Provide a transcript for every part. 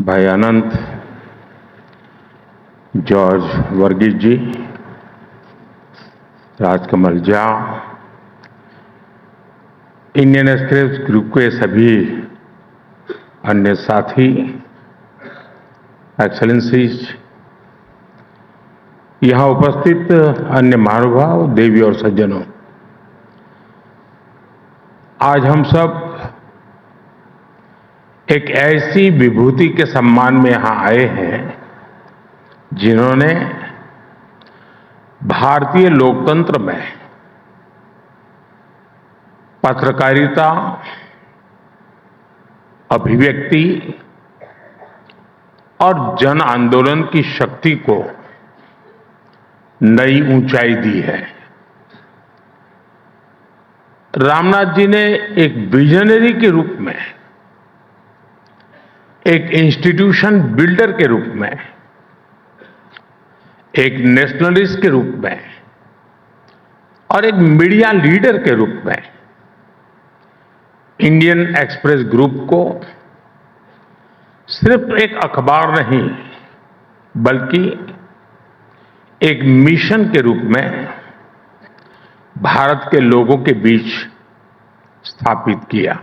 भाई Anant, George Varghese ji, Rajkamal Jha, Indian Express group के सभी अन्य साथी, एक्सेलेंसीज, यहां उपस्थित अन्य महानुभाव, देवी और सज्जनों, आज हम सब एक ऐसी विभूति के सम्मान में यहां आए हैं जिन्होंने भारतीय लोकतंत्र में पत्रकारिता, अभिव्यक्ति और जन आंदोलन की शक्ति को नई ऊंचाई दी है। रामनाथ जी ने एक विजनरी के रूप में, एक इंस्टीट्यूशन बिल्डर के रूप में, एक नेशनलिस्ट के रूप में और एक मीडिया लीडर के रूप में इंडियन एक्सप्रेस ग्रुप को सिर्फ एक अखबार नहीं बल्कि एक मिशन के रूप में भारत के लोगों के बीच स्थापित किया।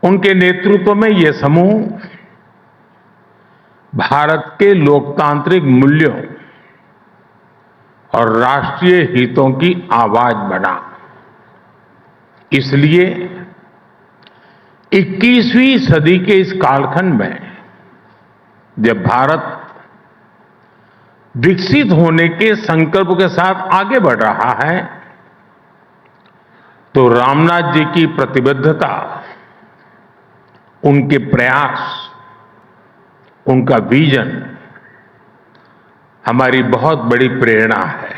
उनके नेतृत्व में यह समूह भारत के लोकतांत्रिक मूल्यों और राष्ट्रीय हितों की आवाज बना। इसलिए 21वीं सदी के इस कालखंड में जब भारत विकसित होने के संकल्प के साथ आगे बढ़ रहा है, तो रामनाथ जी की प्रतिबद्धता, उनके प्रयास, उनका विजन हमारी बहुत बड़ी प्रेरणा है।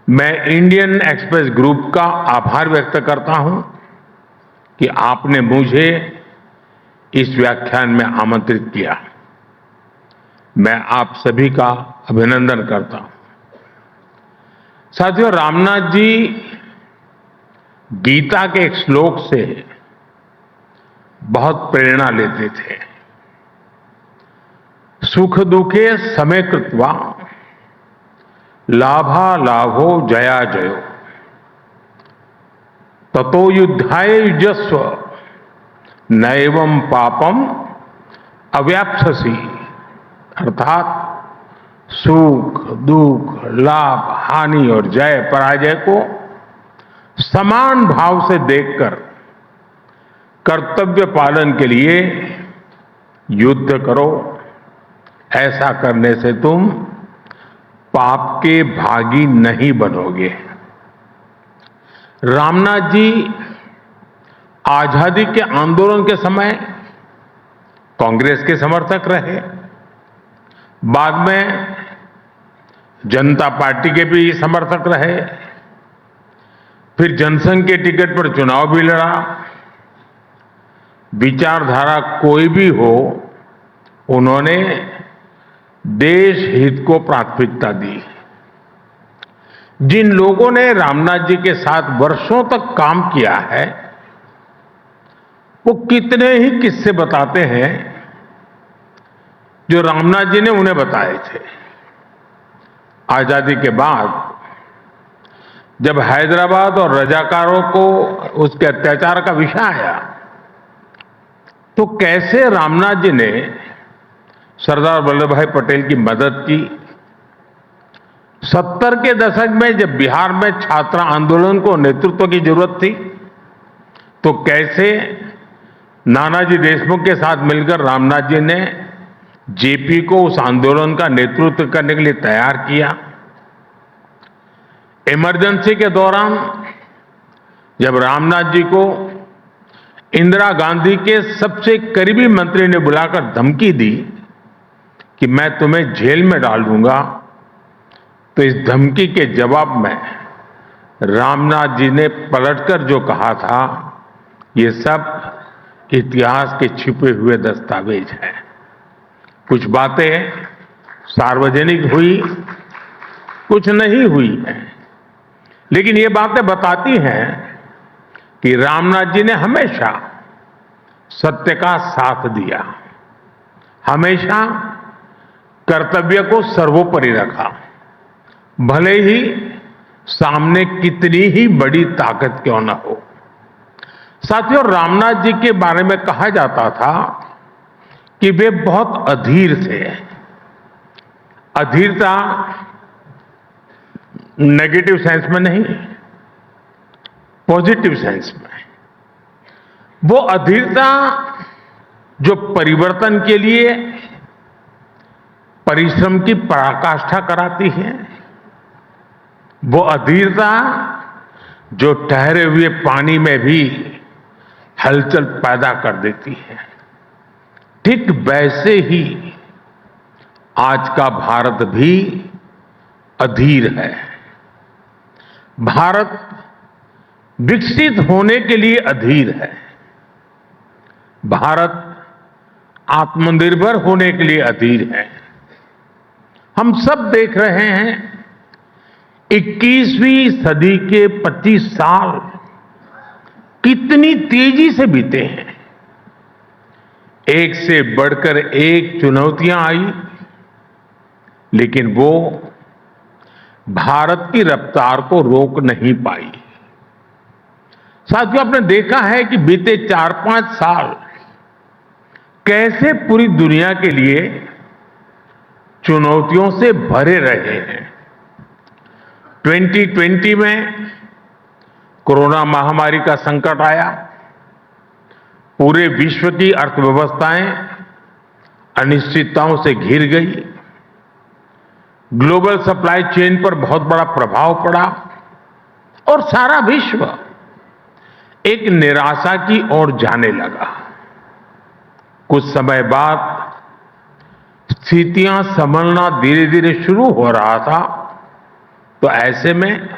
मैं इंडियन एक्सप्रेस ग्रुप का आभार व्यक्त करता हूं कि आपने मुझे इस व्याख्यान में आमंत्रित किया। मैं आप सभी का अभिनंदन करता हूं। साथियों, रामनाथ जी गीता के एक श्लोक से बहुत प्रेरणा लेते थे। सुख दुखे समय कृत्वा लाभा लाभो जया जयो ततो युद्धाय युजस्व नैवं पापम अव्याप्स्यसि। अर्थात सुख दुख, लाभ हानि और जय पराजय को समान भाव से देखकर कर्तव्य पालन के लिए युद्ध करो। ऐसा करने से तुम पाप के भागी नहीं बनोगे। रामनाथ जी आजादी के आंदोलन के समय कांग्रेस के समर्थक रहे, बाद में जनता पार्टी के भी समर्थक रहे, फिर जनसंघ के टिकट पर चुनाव भी लड़ा। विचारधारा कोई भी हो, उन्होंने देश हित को प्राथमिकता दी। जिन लोगों ने रामनाथ जी के साथ वर्षों तक काम किया है, वो कितने ही किस्से बताते हैं जो रामनाथ जी ने उन्हें बताए थे। आजादी के बाद जब हैदराबाद और रजाकारों को उसके अत्याचार का विषय आया, तो कैसे रामनाथ जी ने सरदार वल्लभ भाई पटेल की मदद की। 70 के दशक में जब बिहार में छात्र आंदोलन को नेतृत्व की जरूरत थी, तो कैसे नानाजी देशमुख के साथ मिलकर रामनाथ जी ने जेपी को उस आंदोलन का नेतृत्व करने के लिए तैयार किया। इमरजेंसी के दौरान जब रामनाथ जी को इंदिरा गांधी के सबसे करीबी मंत्री ने बुलाकर धमकी दी कि मैं तुम्हें जेल में डाल दूंगा, तो इस धमकी के जवाब में रामनाथ जी ने पलटकर जो कहा था, ये सब इतिहास के छिपे हुए दस्तावेज हैं। कुछ बातें सार्वजनिक हुई, कुछ नहीं हुई हैं, लेकिन ये बातें बताती हैं कि रामनाथ जी ने हमेशा सत्य का साथ दिया, हमेशा कर्तव्य को सर्वोपरि रखा, भले ही सामने कितनी ही बड़ी ताकत क्यों न हो। साथियों, रामनाथ जी के बारे में कहा जाता था कि वे बहुत अधीर थे। अधीरता नेगेटिव सेंस में नहीं, पॉजिटिव सेंस में। वो अधीरता जो परिवर्तन के लिए परिश्रम की पराकाष्ठा कराती है, वो अधीरता जो ठहरे हुए पानी में भी हलचल पैदा कर देती है। ठीक वैसे ही आज का भारत भी अधीर है। भारत विकसित होने के लिए अधीर है। भारत आत्मनिर्भर होने के लिए अधीर है। हम सब देख रहे हैं 21वीं सदी के 25 साल कितनी तेजी से बीते हैं। एक से बढ़कर एक चुनौतियां आई, लेकिन वो भारत की रफ्तार को रोक नहीं पाई। साथियों, आपने देखा है कि बीते 4-5 साल कैसे पूरी दुनिया के लिए चुनौतियों से भरे रहे हैं। 2020 में कोरोना महामारी का संकट आया, पूरे विश्व की अर्थव्यवस्थाएं अनिश्चितताओं से घिर गई, ग्लोबल सप्लाई चेन पर बहुत बड़ा प्रभाव पड़ा और सारा विश्व एक निराशा की ओर जाने लगा। कुछ समय बाद स्थितियां संभलना धीरे धीरे शुरू हो रहा था, तो ऐसे में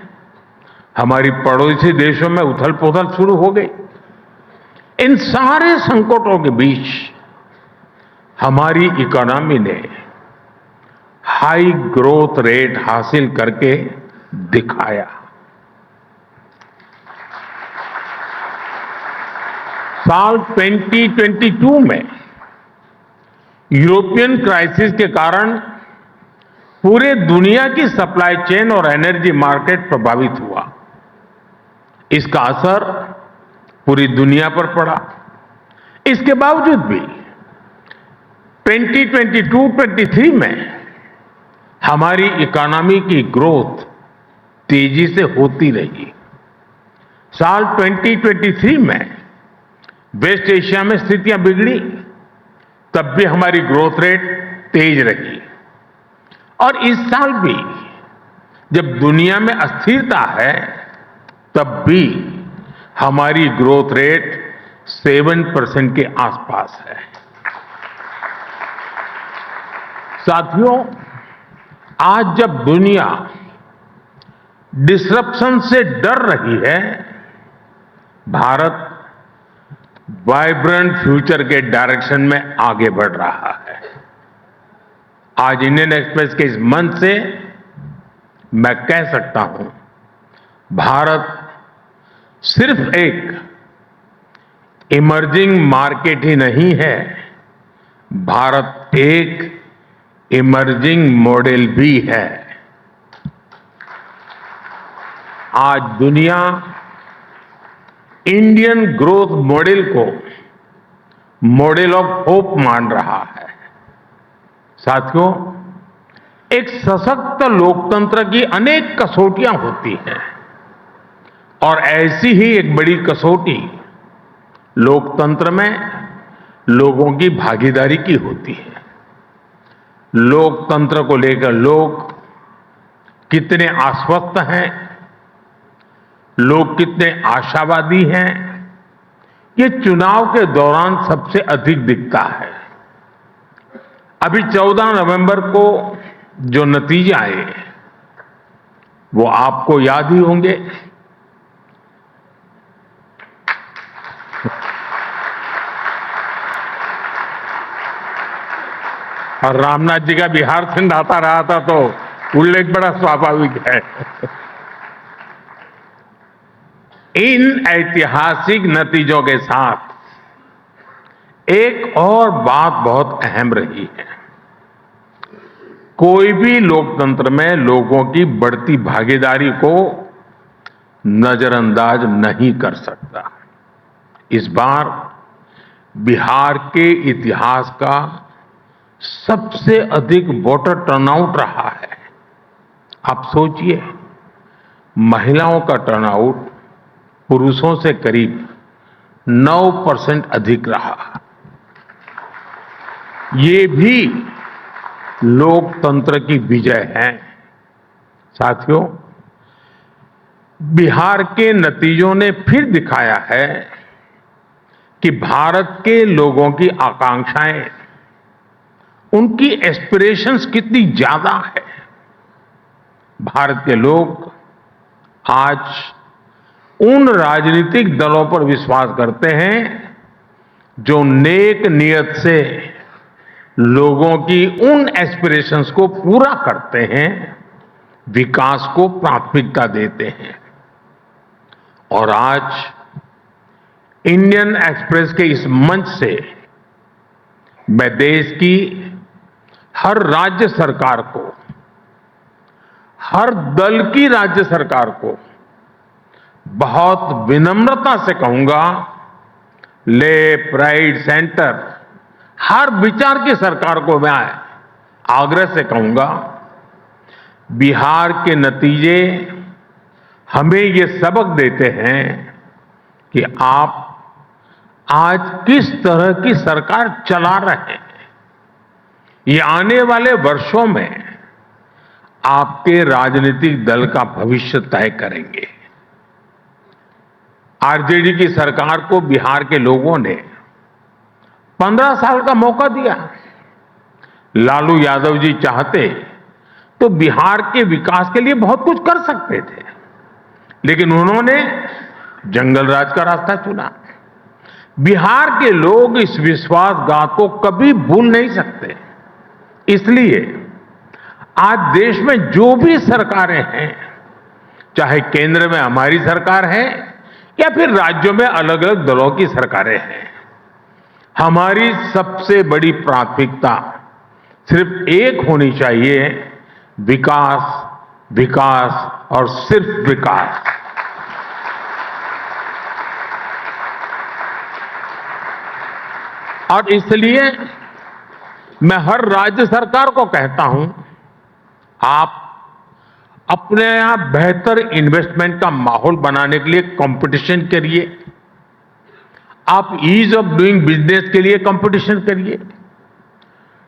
हमारी पड़ोसी देशों में उथल पुथल शुरू हो गई। इन सारे संकटों के बीच हमारी इकोनॉमी ने हाई ग्रोथ रेट हासिल करके दिखाया। साल 2022 में यूरोपियन क्राइसिस के कारण पूरे दुनिया की सप्लाई चेन और एनर्जी मार्केट प्रभावित हुआ। इसका असर पूरी दुनिया पर पड़ा। इसके बावजूद भी 2022-23 में हमारी इकोनॉमी की ग्रोथ तेजी से होती रही। साल 2023 में वेस्ट एशिया में स्थितियां बिगड़ी, तब भी हमारी ग्रोथ रेट तेज रही। और इस साल भी जब दुनिया में अस्थिरता है, तब भी हमारी ग्रोथ रेट 7% के आसपास है। साथियों, आज जब दुनिया डिसरप्शन से डर रही है, भारत वाइब्रेंट फ्यूचर के डायरेक्शन में आगे बढ़ रहा है। आज इंडियन एक्सप्रेस के इस मंच से मैं कह सकता हूं, भारत सिर्फ एक इमर्जिंग मार्केट ही नहीं है, भारत एक इमर्जिंग मॉडल भी है। आज दुनिया इंडियन ग्रोथ मॉडल को मॉडल ऑफ होप मान रहा है। साथियों, एक सशक्त लोकतंत्र की अनेक कसौटियां होती हैं और ऐसी ही एक बड़ी कसौटी लोकतंत्र में लोगों की भागीदारी की होती है। लोकतंत्र को लेकर लोग कितने आश्वस्त हैं, लोग कितने आशावादी हैं, ये चुनाव के दौरान सबसे अधिक दिखता है। अभी 14 नवंबर को जो नतीजे आए, वो आपको याद ही होंगे। और रामनाथ जी का बिहार से नाता रहा था, तो उल्लेख बड़ा स्वाभाविक है। इन ऐतिहासिक नतीजों के साथ एक और बात बहुत अहम रही है। कोई भी लोकतंत्र में लोगों की बढ़ती भागीदारी को नजरअंदाज नहीं कर सकता। इस बार बिहार के इतिहास का सबसे अधिक वोटर टर्नआउट रहा है। आप सोचिए, महिलाओं का टर्नआउट पुरुषों से करीब 9% अधिक रहा। ये भी लोकतंत्र की विजय है। साथियों, बिहार के नतीजों ने फिर दिखाया है कि भारत के लोगों की आकांक्षाएं, उनकी एस्पिरेशंस कितनी ज्यादा है। भारत के लोग आज उन राजनीतिक दलों पर विश्वास करते हैं जो नेक नियत से लोगों की उन एस्पिरेशंस को पूरा करते हैं, विकास को प्राथमिकता देते हैं। और आज इंडियन एक्सप्रेस के इस मंच से मैं देश की हर राज्य सरकार को, हर दल की राज्य सरकार को बहुत विनम्रता से कहूंगा, लेफ्ट राइट सेंटर, हर विचार की सरकार को मैं आग्रह से कहूंगा, बिहार के नतीजे हमें ये सबक देते हैं कि आप आज किस तरह की सरकार चला रहे हैं। ये आने वाले वर्षों में आपके राजनीतिक दल का भविष्य तय करेंगे। आरजेडी की सरकार को बिहार के लोगों ने 15 साल का मौका दिया। लालू यादव जी चाहते तो बिहार के विकास के लिए बहुत कुछ कर सकते थे, लेकिन उन्होंने जंगल राज का रास्ता चुना। बिहार के लोग इस विश्वासघात को कभी भूल नहीं सकते। इसलिए आज देश में जो भी सरकारें हैं, चाहे केंद्र में हमारी सरकार है या फिर राज्यों में अलग अलग दलों की सरकारें हैं, हमारी सबसे बड़ी प्राथमिकता सिर्फ एक होनी चाहिए, विकास, विकास और सिर्फ विकास। और इसलिए मैं हर राज्य सरकार को कहता हूं, आप अपने यहां बेहतर इन्वेस्टमेंट का माहौल बनाने के लिए कंपटीशन करिए। आप ईज ऑफ डूइंग बिजनेस के लिए कंपटीशन करिए।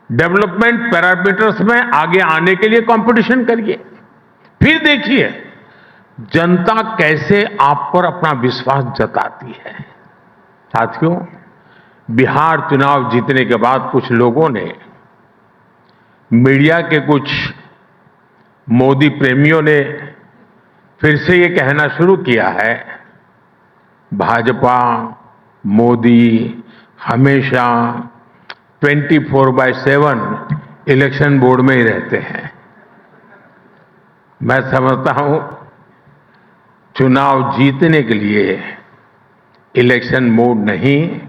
डेवलपमेंट पैरामीटर्स में आगे आने के लिए कंपटीशन करिए। फिर देखिए जनता कैसे आप पर अपना विश्वास जताती है। साथियों, बिहार चुनाव जीतने के बाद कुछ लोगों ने, मीडिया के कुछ मोदी प्रेमियों ने फिर से ये कहना शुरू किया है, भाजपा, मोदी हमेशा 24/7 इलेक्शन बोर्ड में ही रहते हैं। मैं समझता हूं चुनाव जीतने के लिए इलेक्शन मोड नहीं,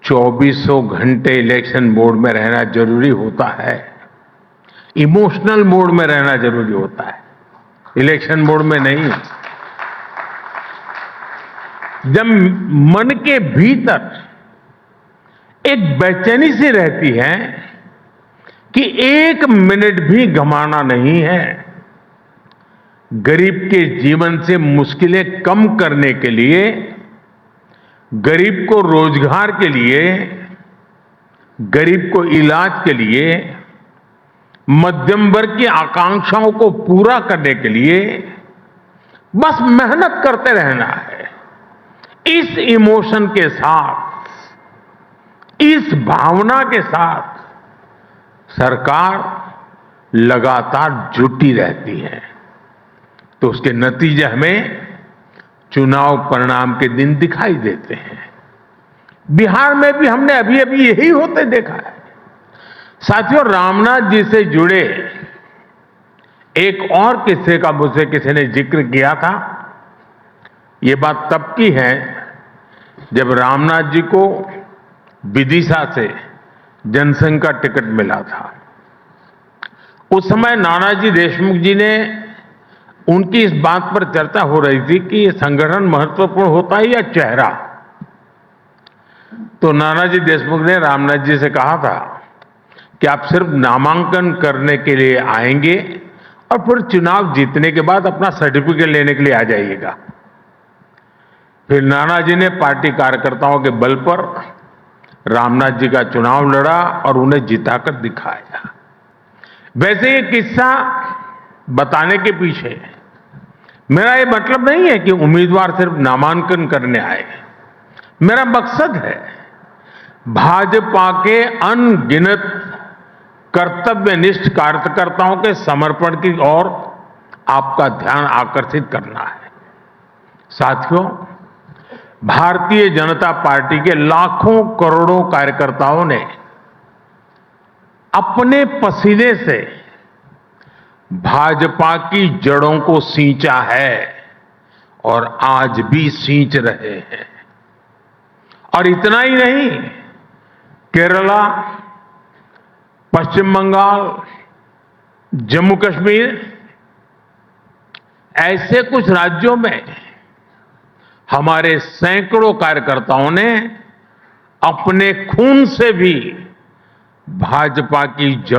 2400 घंटे इलेक्शन मोड में रहना जरूरी होता है। इमोशनल मोड में रहना जरूरी होता है, इलेक्शन मोड में नहीं। जब मन के भीतर एक बेचैनी सी रहती है कि 1 मिनट भी गंवाना नहीं है, गरीब के जीवन से मुश्किलें कम करने के लिए, गरीब को रोजगार के लिए, गरीब को इलाज के लिए, मध्यम वर्ग की आकांक्षाओं को पूरा करने के लिए बस मेहनत करते रहना है। इस इमोशन के साथ, इस भावना के साथ सरकार लगातार जुटी रहती है, तो उसके नतीजे हमें चुनाव परिणाम के दिन दिखाई देते हैं। बिहार में भी हमने अभी अभी यही होते देखा है। साथियों, रामनाथ जी से जुड़े एक और किस्से का मुझसे किसी ने जिक्र किया था। ये बात तब की है जब रामनाथ जी को विदिशा से जनसंघ का टिकट मिला था। उस समय नानाजी देशमुख जी ने उनकी इस बात पर चर्चा हो रही थी कि ये संगठन महत्वपूर्ण होता है या चेहरा। तो नानाजी देशमुख ने रामनाथ जी से कहा था कि आप सिर्फ नामांकन करने के लिए आएंगे और फिर चुनाव जीतने के बाद अपना सर्टिफिकेट लेने के लिए आ जाइएगा। फिर नानाजी ने पार्टी कार्यकर्ताओं के बल पर रामनाथ जी का चुनाव लड़ा और उन्हें जिताकर दिखाया। वैसे ये किस्सा बताने के पीछे मेरा ये मतलब नहीं है कि उम्मीदवार सिर्फ नामांकन करने आए। मेरा मकसद है भाजपा के अनगिनत कर्तव्यनिष्ठ कार्यकर्ताओं के समर्पण की ओर आपका ध्यान आकर्षित करना है। साथियों, भारतीय जनता पार्टी के लाखों करोड़ों कार्यकर्ताओं ने अपने पसीने से भाजपा की जड़ों को सींचा है और आज भी सींच रहे हैं। और इतना ही नहीं, केरला, पश्चिम बंगाल, जम्मू कश्मीर ऐसे कुछ राज्यों में हमारे सैकड़ों कार्यकर्ताओं ने अपने खून से भी भाजपा की जड़